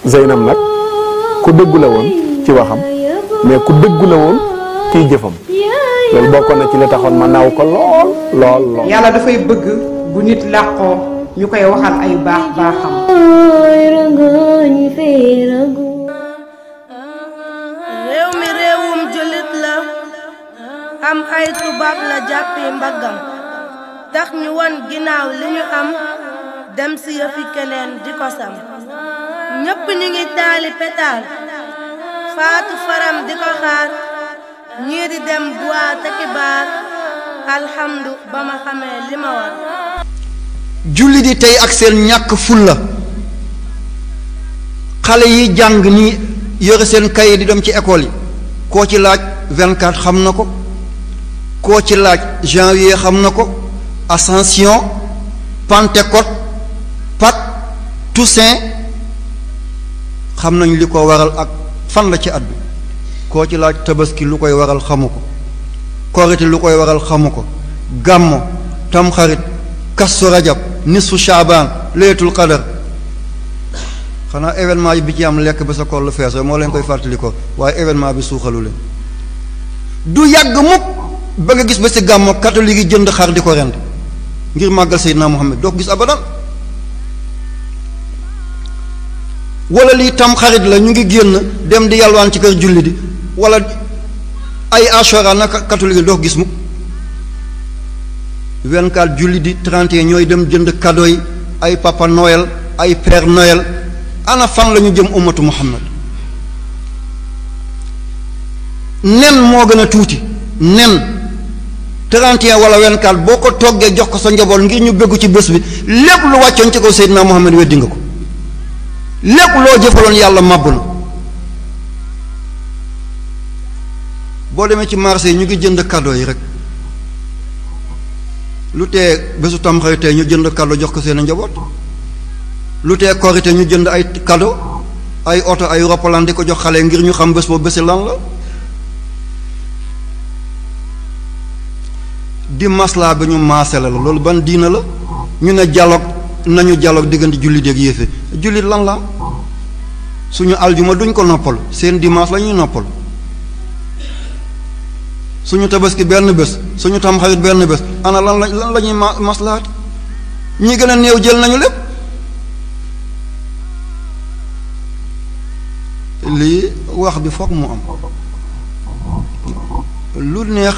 Zeynab nag ku dëggu la woon ci waxam mais ku dëggu la woon ciy jëfam loolu bokkoon na ci li taxoon ma naaw ko lool. yàlla dafay bëgg bu nit làqoo ñu koy waxal ay baax baaxam. réew mi réewum jullit la am ay tubaab la jàppi mbaggam tax ñu won ginnaaw li ñu am dem si yëfi keneen di ko sam ñëpp ñu ngi taali pétaal faatu faram di ko xaar ñii di dem Bour te kibaar alhamdu ba ma xamee li ma war. julli di tey ak seen ñàkk fulla xale yi jàng ni yore seen kaye di dem ci école yi koo ci laaj 24 xam na ko koo ci laaj janvier xam na ko Ascension Pentecôte Pâques Toussaint xam nañ li ko waral ak fan la ci at bi koo ci laaj tabaski lu koy waral xamu ko korite lu koy waral xamu ko gàmmo tamxarit kastu rajab nisfu shaabaan laylatul qadar xanaa événement yi bi ci am lekk ba sa koll fees moo leen koy fàttali ko waaye événement bi suuxalu leen du yàgg mukk ba nga gis ba ci gàmmo catholique yi jënd xar di ko rend ngir màggal Seydina Muhammad doo ko gis abadan wala lii tam xarit la ñu ngi génn dem di yalwaan ci kër julli di wala ay ashura naka catholique yi doo ko gis mukk 24 julli di 31 ñooy dem jënd cadeau yi ay papa Noël ay père Noël ana fan la ñu jëm ummatu Muhammad nen moo gën a tuuti nen 31 wala 24 boo ko toggee jox ko sa njaboot ngir ñu bëggu ci bés bi lépp lu wàccoon ci kaw Seydina Muhammad weddi nga ko lépp loo jëfaloon yàlla màbb na boo demee ci marché yi ñu ngi jënd cadeau yi rek lu tee bésu tamxarit ñu jënd cadeau jox ko seen njaboot lu tee korite ñu jënd ay cadeau ay oto ay roppalaan di ko jox xale ngir ñu xam bés boobu bési lan la di maslaa ba ñu maasale la loolu ban diina la ñu ne dialogue nañu dialogue diggante jullit ak yéefe jullit lan la suñu aljuma duñ ko noppal seen dimanche la ñuy noppal suñu tabaski benn bés suñu tamxarit benn bés ana lan la ñuy maslaat ñi gën a néew jël nañu lépp lii wax bi foog mu am lu neex